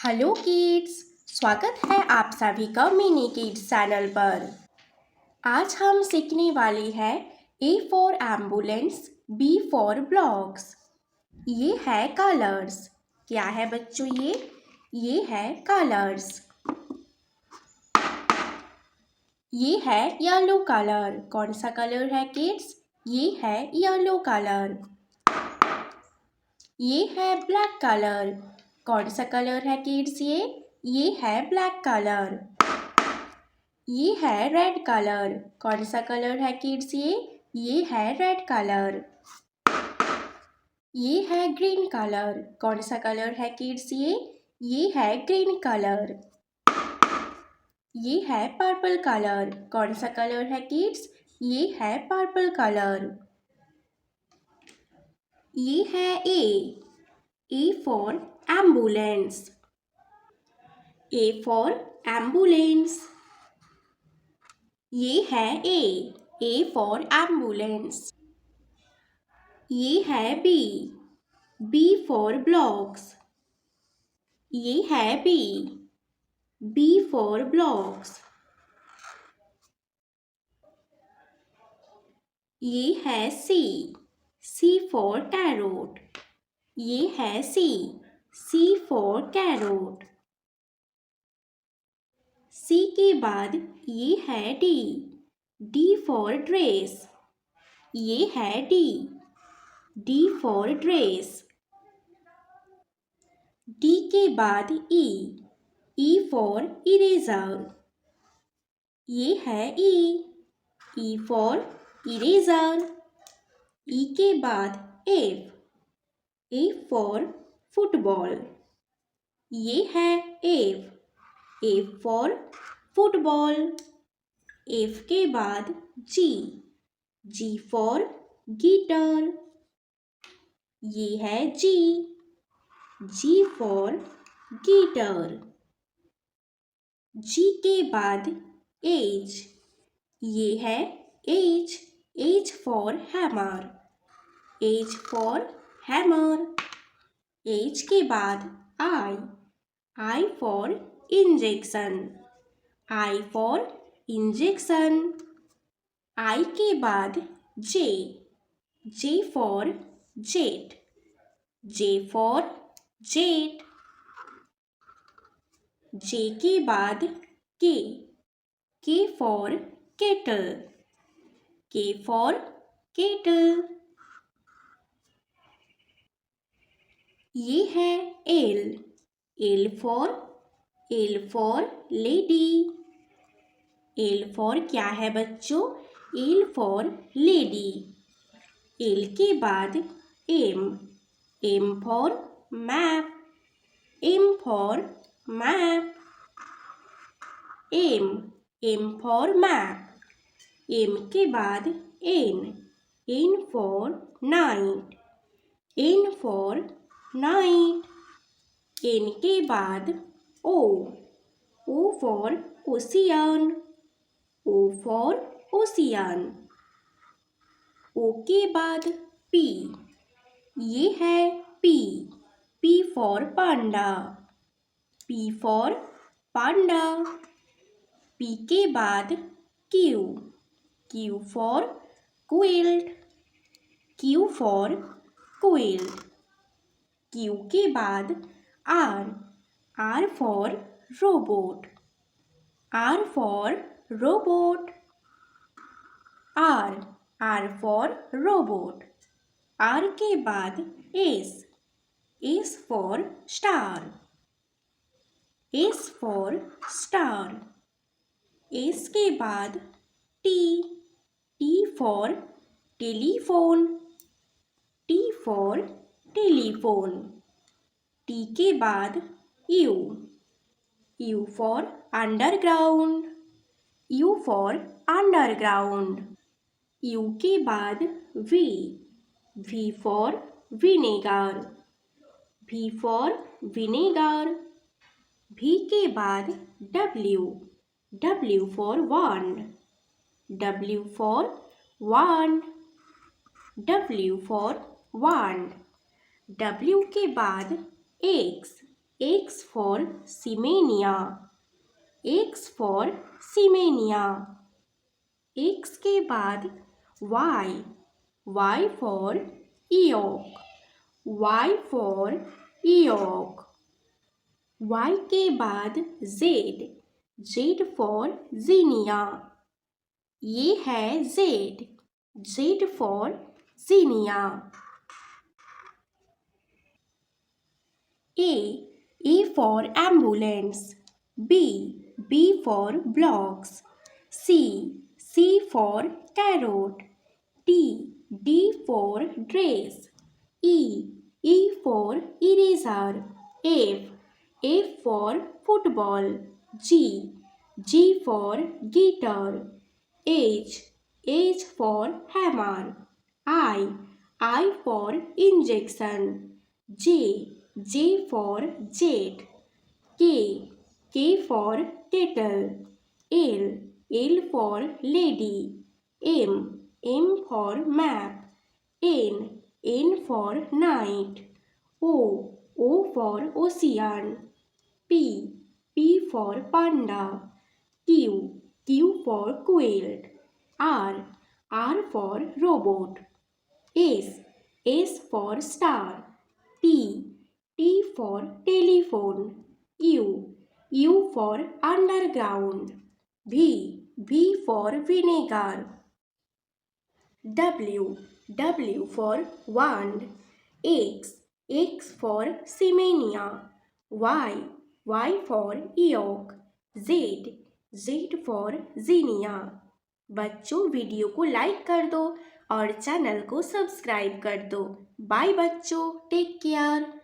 Hello kids, स्वागत है आप सभी का मिनी किड्स चैनल पर। आज हम सीखने वाले हैं A for ambulance, B for blocks. ये है कलर्स। क्या है बच्चों ये है कलर्स। ये है येलो कलर। कौन सा कलर है किड्स? ये है येलो कलर। ये है ब्लैक कलर। कौन सा कलर है किड्स? ये है ब्लैक कलर। ये है रेड कलर। कौन सा कलर है किड्स? ये है रेड कलर। ये है ग्रीन कलर। कौन सा कलर है किड्स? ये है ग्रीन कलर। ये है पर्पल कलर। कौन सा कलर है किड्स? ये है पर्पल कलर। ये है ए for ambulance. A for ambulance. ये है ए फॉर एम्बुलेंस। ये है बी फॉर ब्लॉक्स। ये है बी फॉर ब्लॉक्स। ये है सी फॉर कैरोट। ये है सी फॉर कैरोट। सी के बाद ये है डी फॉर ड्रेस। ये है डी फॉर ड्रेस। डी के बाद ई फॉर इरेजर। ये है ई फॉर इरेजर। ई के बाद एफ फॉर फुटबॉल। ये है एफ फॉर फुटबॉल। एफ के बाद जी फॉर गिटार। ये है जी फॉर गिटार। जी के बाद एज। ये है H for hammer. H for hammer. H के बाद I for injection. I for injection. I के बाद J for jet. J for jet. J के बाद K for kettle. K for kettle. ये है L for lady. L for क्या है बच्चों? L for lady. एल के बाद M for map. M for map. M for map. M के बाद N for night. N for night. N के बाद O for ocean. O for ocean. O के बाद पी। ये है P for panda. P for panda. P के बाद Q for quilt. Q for quilt. Q के बाद R for robot. R for robot. R for robot. R के बाद S for star. S for star. S के बाद T for telephone. T for telephone. T के बाद U for underground. U for underground. You के बाद V for vinegar. V for vinegar. V के बाद W for wand. W for wand. W for wand. W के बाद X for सीमेनिया, X for सीमेनिया। X के बाद Y, Y for ईयॉक, Y for ईयॉक। Y के बाद Z, Z for ज़ीनिया, ये है Z, Z for Zeenia. A for ambulance, B for blocks, C for carrot, D for dress, E for eraser, F for football, G for guitar, H for hammer, I for injection, J for jet, K for kettle, L for lady, M for map, N for night, O for ocean, P for panda, Q for quilt, R for robot, S for star, T for telephone, U for underground, V for vinegar, W for wand, X for सीमेनिया, Y for ईयॉक, Z for Zeenia. बच्चों, video को like कर दो और channel को subscribe कर दो। Bye बच्चों, take care.